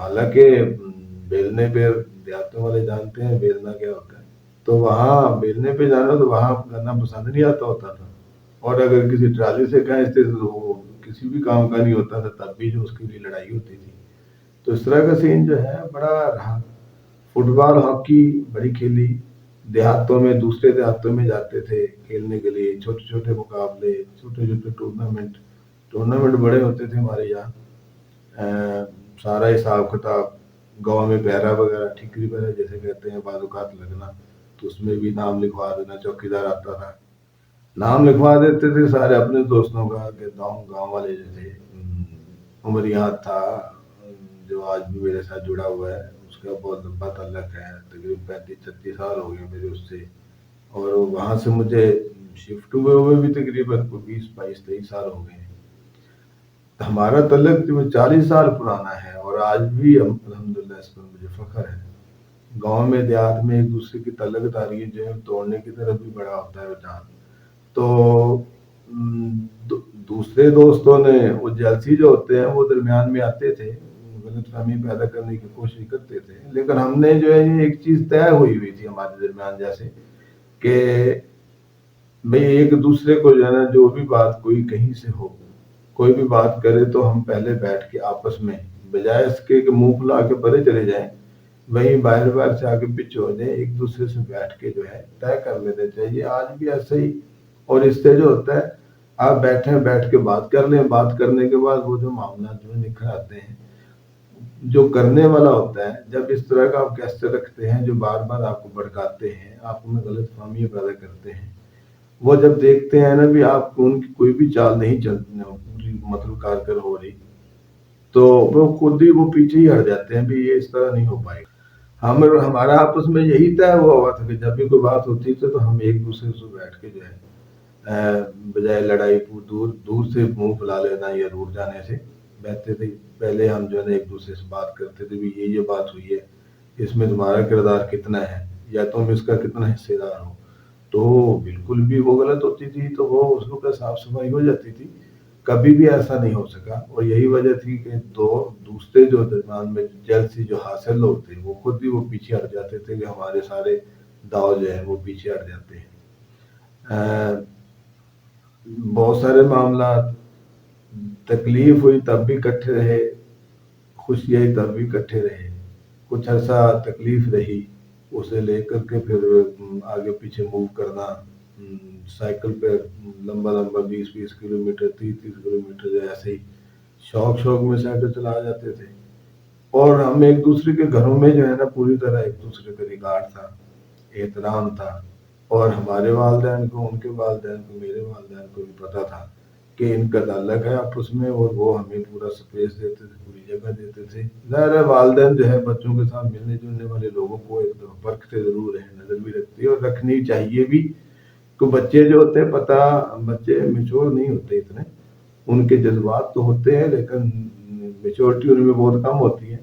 حالانکہ بیلنے پہ دیہاتوں والے جانتے ہیں بیلنا کیا ہوتا ہے، تو وہاں بیلنے پہ جانا تو وہاں کرنا پسند نہیں آتا ہوتا تھا، اور اگر کسی ٹرالی سے کھینچتے تھے تو وہ کسی بھی کام کا نہیں ہوتا تھا، تب بھی جو اس کے لیے لڑائی ہوتی تھی. تو اس طرح کا سین جو ہے بڑا رہا. فٹ بال ہاکی بڑی کھیلی، دیہاتوں میں دوسرے دیہاتوں میں جاتے تھے کھیلنے کے لیے، چھوٹے چھوٹے مقابلے، چھوٹے چھوٹے ٹورنامنٹ بڑے ہوتے تھے ہمارے یہاں. سارا حساب کتاب گاؤں میں پہرا وغیرہ ٹھیکری پہرا جیسے کہتے ہیں بعض اوقات لگنا، تو اس میں بھی نام لکھوا دینا، چوکیدار آتا تھا، نام لکھوا دیتے تھے سارے اپنے دوستوں کا کہ گاؤں والے جیسے عمر یاد تھا جو آج بھی میرے ساتھ جڑا ہوا ہے، اس کا بہت لمبا تعلق ہے، تقریباً 35-36 سال ہو گئے میرے اس سے، اور وہاں سے مجھے شفٹ ہوئے ہوئے بھی تقریباً 20-22-23 سال ہو گئے ہیں. ہمارا تعلق 40 سال پرانا ہے، اور آج بھی الحمدللہ اس پر مجھے فخر ہے. گاؤں میں دیہات میں ایک دوسرے کی تعلق داری جو ہے توڑنے کی طرف بھی بڑا ہوتا ہے رجحان. تو دوسرے دوستوں نے وہ جلسی جو ہوتے ہیں وہ درمیان میں آتے تھے، غلط فہمی پیدا کرنے کی کوشش کرتے تھے، لیکن ہم نے جو ہے یہ ایک چیز طے ہوئی تھی ہمارے درمیان جیسے کہ بھئی ایک دوسرے کو جو ہے نا جو بھی بات کوئی کہیں سے ہو، کوئی بھی بات کرے تو ہم پہلے بیٹھ کے آپس میں بجائے اس کے کہ منہ پھلا کے پرے چلے جائیں، وہیں باہر سے آگے پیچھے ہو جائیں، ایک دوسرے سے بیٹھ کے جو ہے طے کر لینا چاہیے. آج بھی ایسے ہی، اور اس سے جو ہوتا ہے آپ بیٹھ کے بات کر لیں، بات کرنے کے بعد وہ جو معاملات جو نکھر آتے ہیں، جو کرنے والا ہوتا ہے جب اس طرح کا آپ گیسٹ رکھتے ہیں جو بار بار آپ کو بھڑکاتے ہیں، آپ میں غلط فہمیاں پیدا کرتے ہیں، وہ جب دیکھتے ہیں نا بھی آپ کو ان کی کوئی بھی چال نہیں چلتی پوری مطلب کار ہو رہی، تو وہ خود ہی وہ پیچھے ہی ہٹ جاتے ہیں بھی یہ اس طرح نہیں ہو پائے گا. ہمارا آپس میں یہی طے ہوا تھا کہ جب بھی کوئی بات ہوتی تھی تو ہم ایک دوسرے سے بیٹھ کے جو ہے بجائے لڑائی دور سے منہ پھلا لینا یا دور جانے سے بہتر تھے پہلے ہم جو ہے نا ایک دوسرے سے بات کرتے تھے بھی یہ بات ہوئی ہے، اس میں تمہارا کردار کتنا ہے یا تم اس کا کتنا حصے دار ہو. تو بالکل بھی وہ غلط ہوتی تھی تو وہ اس کو صاف صفائی ہو جاتی تھی. کبھی بھی ایسا نہیں ہو سکا، اور یہی وجہ تھی کہ دوسرے جو درمیان میں جلسی جو حاصل لوگ تھے وہ خود بھی وہ پیچھے ہٹ جاتے تھے کہ ہمارے سارے داؤ جو ہیں وہ پیچھے ہٹ جاتے ہیں. بہت سارے معاملات، تکلیف ہوئی تب بھی اکٹھے رہے، خوشی آئی تب بھی اکٹھے رہے. کچھ عرصہ تکلیف رہی، اسے لے کر کے پھر آگے پیچھے موو کرنا، سائیکل پہ لمبا 20 کلومیٹر 30 کلومیٹر جو ایسے ہی شوق میں سائیکل چلا جاتے تھے. اور ہم ایک دوسرے کے گھروں میں جو ہے نا پوری طرح ایک دوسرے کا ریگارڈ تھا، احترام تھا، اور ہمارے والدین کو، ان کے والدین کو، میرے والدین کو بھی پتا تھا کہ ان کا تعلق ہے آپس میں، اور وہ ہمیں پورا سپیس دیتے تھے، پوری جگہ دیتے تھے. ظاہر ہے والدین جو ہے بچوں کے ساتھ ملنے جلنے والے لوگوں کو ایک پرکھتے ضرور ہیں، نظر بھی رکھتی ہے اور رکھنی چاہیے بھی، کہ بچے جو ہوتے ہیں بچے میچور نہیں ہوتے اتنے، ان کے جذبات تو ہوتے ہیں لیکن میچورٹی ان میں بہت کم ہوتی ہے.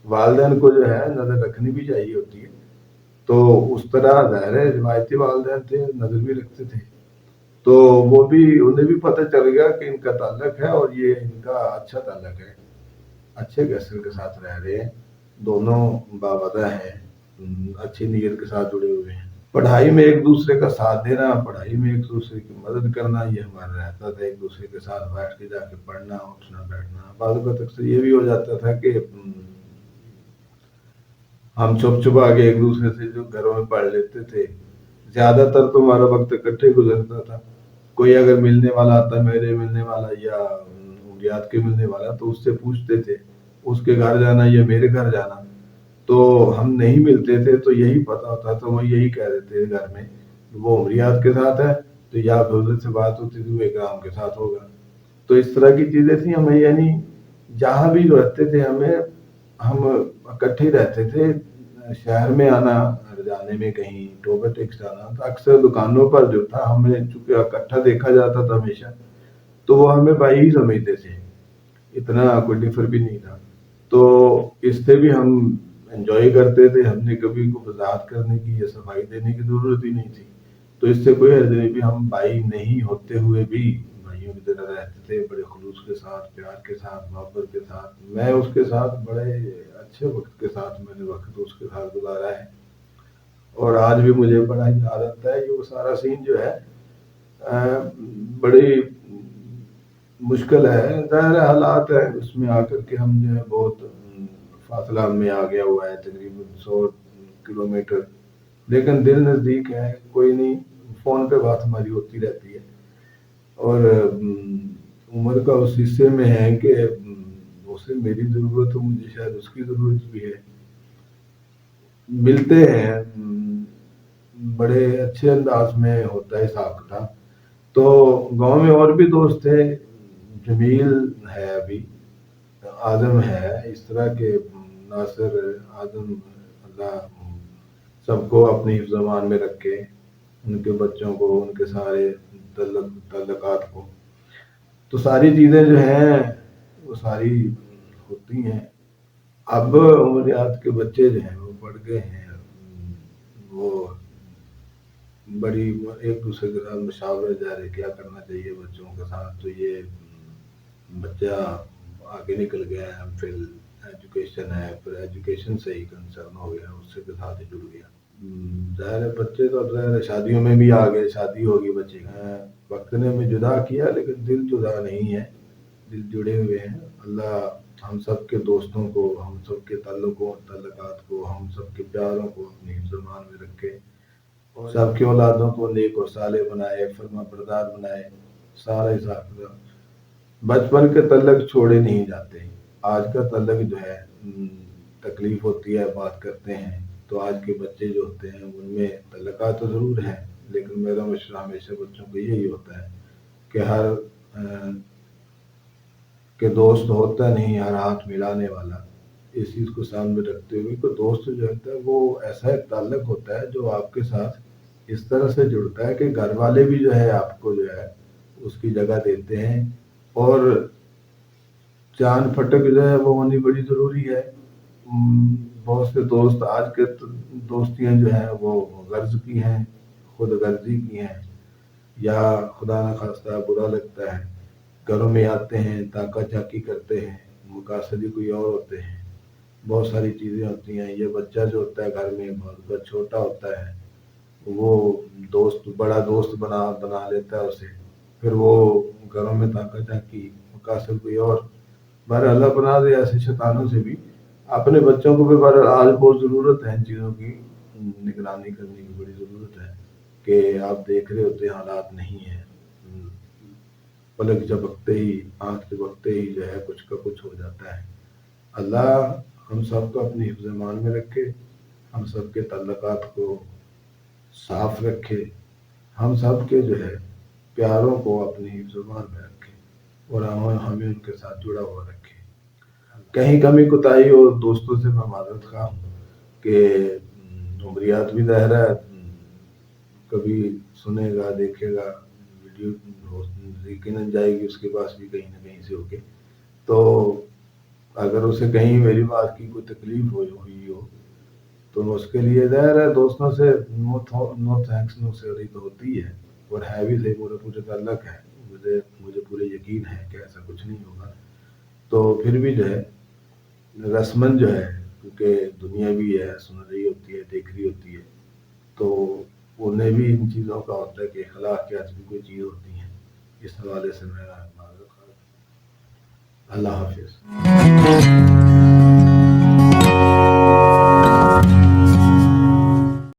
والدین کو جو ہے نظر رکھنی بھی چاہیے ہوتی ہے. تو اس طرح ظاہر ہے روایتی والدین تھے، نظر بھی رکھتے تھے، تو وہ بھی انہیں بھی پتہ چل گیا کہ ان کا تعلق ہے اور یہ ان کا اچھا تعلق ہے، اچھے گیسر کے ساتھ رہ رہے ہیں، دونوں باوعدہ ہیں، اچھی نیت کے ساتھ جڑے ہوئے ہیں. پڑھائی میں ایک دوسرے کا ساتھ دینا، پڑھائی میں ایک دوسرے کی مدد کرنا، یہ ہمارا رہتا تھا. ایک دوسرے کے ساتھ بیٹھ کے جا کے پڑھنا، اٹھنا بیٹھنا. بعض اوقات اکثر یہ بھی ہو جاتا تھا کہ ہم چھپا کے ایک دوسرے سے جو گھروں میں پڑھ لیتے تھے. زیادہ تر تو ہمارا وقت اکٹھے گزرتا تھا. کوئی اگر ملنے والا آتا، میرے ملنے والا یا عمریات کے ملنے والا، تو اس سے پوچھتے تھے اس کے گھر جانا یا میرے گھر جانا. تو ہم نہیں ملتے تھے تو یہی پتا ہوتا تھا، وہ یہی کہہ دیتے تھے گھر میں وہ عمریات کے ساتھ ہے، تو یا پھر ادھر سے بات ہوتی تھی وہ اکرام کے ساتھ ہوگا. تو اس طرح کی چیزیں تھیں. ہمیں یعنی جہاں بھی رہتے تھے ہم اکٹھے رہتے تھے. شہر میں آنا جانے میں کہیں ٹوبر ٹیکس جانا تو اکثر دکانوں پر جو تھا ہمیں چونکہ اکٹھا دیکھا جاتا تھا ہمیشہ، تو وہ ہمیں بھائی ہی سمجھتے تھے، اتنا کوئی ڈفر بھی نہیں تھا. تو اس سے بھی ہم انجوائے کرتے تھے. ہم نے کبھی کو وضاحت کرنے کی یا صفائی دینے کی ضرورت ہی نہیں تھی. تو اس سے کوئی حرج نہیں بھی، ہم بھائی نہیں ہوتے ہوئے بھی بھائیوں بھائیوں کی طرح رہتے تھے، بڑے خلوص کے ساتھ، پیار کے ساتھ، محبت کے ساتھ. میں اس کے ساتھ بڑے اچھے وقت کے ساتھ میں نے وقت اس کے ساتھ گزارا ہے، اور آج بھی مجھے بڑا یاد آتا ہے. یہ وہ سارا سین جو ہے بڑی مشکل ہے، ظاہر حالات ہے اس میں آ کر کے ہم جو ہے بہت فاصلہ میں آ گیا ہوا ہے، تقریباً 100 کلومیٹر، لیکن دل نزدیک ہے. کوئی نہیں، فون پہ بات ہماری ہوتی رہتی ہے، اور عمر کا اس حصے میں ہے کہ اسے میری ضرورت ہو، مجھے شاید اس کی ضرورت بھی ہے. ملتے ہیں، بڑے اچھے انداز میں ہوتا ہے حساب کتاب. تو گاؤں میں اور بھی دوست تھے، جمیل ہے، ابھی آدم ہے، اس طرح کے ناصر، آدم، اللہ سب کو اپنی حفظ امان میں رکھے، ان کے بچوں کو، ان کے سارے تعلقات کو. تو ساری چیزیں جو ہیں وہ ساری ہوتی ہیں. اب عمریات کے بچے جو ہیں وہ بڑھ گئے ہیں، وہ بڑی ایک دوسرے کے ساتھ مشاورے جا رہے کیا کرنا چاہیے بچوں کے ساتھ. تو یہ بچہ آگے نکل گیا ہے، پھر ایجوکیشن ہے، پھر ایجوکیشن سے ہی کنسرن ہو گیا، اس سے کے ساتھ ہی جڑ گیا. ظاہر ہے بچے تو ظاہر ہے شادیوں میں بھی آ گئے، شادی ہوگی بچے کا، وقت نے ہمیں جدا کیا لیکن دل جدا نہیں ہے، دل جڑے ہوئے ہیں. اللہ ہم سب کے دوستوں کو، ہم سب کے تعلقات کو، ہم سب کے پیاروں کو اپنی حفظ امان میں رکھے، اور سب کی اولادوں کو نیک اور صالح بنائے، فرما بردار بنائے. سارا حساب بچپن کے تعلق چھوڑے نہیں جاتے. آج کا تعلق جو ہے تکلیف ہوتی ہے، بات کرتے ہیں تو آج کے بچے جو ہوتے ہیں ان میں تعلقات تو ضرور ہیں، لیکن میرا مشورہ ہمیشہ بچوں کو یہی ہوتا ہے کہ ہر کہ دوست ہوتا نہیں ہر ہاتھ ملانے والا. اس چیز کو سامنے رکھتے ہوئے کہ دوست جو ہوتا ہے وہ ایسا ایک تعلق ہوتا ہے جو آپ کے ساتھ اس طرح سے جڑتا ہے کہ گھر والے بھی جو ہے آپ کو جو ہے اس کی جگہ دیتے ہیں، اور چاند پھٹک جو ہے وہ ہونی بڑی ضروری ہے. بہت سے دوست آج کے دوستیاں جو ہیں وہ غرض کی ہیں، خود غرضی کی ہیں، یا خدا نخواستہ برا لگتا ہے گھروں میں آتے ہیں، تاکہ چاکی کرتے ہیں، مقاصد ہی کوئی اور ہوتے ہیں. بہت ساری چیزیں ہوتی ہیں. یہ بچہ جو ہوتا ہے گھر میں بہت چھوٹا ہوتا ہے، وہ دوست بڑا دوست بنا لیتا ہے اسے، پھر وہ گھروں میں تاکہ چاکی، مقاصد کوئی اور. بہرحال اللہ بنا دے ایسے شیطانوں سے بھی. اپنے بچوں کو بھی بہرحال آج بہت ضرورت ہے ان چیزوں کی نگرانی کرنے کی، بڑی ضرورت ہے کہ آپ دیکھ رہے ہوتے حالات نہیں ہیں، پلک جھپکتے ہی، آنکھ جھپکتے ہی جو ہے کچھ کا کچھ ہو جاتا ہے. اللہ ہم سب کو اپنی حفظ امان میں رکھے، ہم سب کے تعلقات کو صاف رکھے، ہم سب کے جو ہے پیاروں کو اپنی حفظ امان میں رکھے، اور ہمیں ان کے ساتھ جڑا ہوا رکھے. کہیں کمی کوتاہی ہو دوستوں سے میں معذرت خواہ ہوں کہ عمریات بھی ظاہر ہے کبھی سنے گا، دیکھے گا، ویڈیو یقیناً جائے گی اس کے پاس بھی کہیں نہ کہیں سے ہو کے. تو اگر اسے کہیں میری بات کی کوئی تکلیف ہوئی ہو تو اس کے لیے ظاہر ہے دوستوں سے نو تھینکس نو سوری تو ہوتی ہے، اور ہے بھی صحیح، پورے تعلق ہے. مجھے پورے یقین ہے کہ ایسا کچھ نہیں ہوگا. تو پھر بھی جو ہے رسمن جو ہے، کیونکہ دنیا بھی ہے، سن رہی ہوتی ہے، دیکھ رہی ہوتی ہے، تو انہیں بھی ان چیزوں کا ہوتا ہے کہ اخلاق کیا بھی کوئی چیز ہوتی ہے. اس حوالے سے میں اللہ حافظ.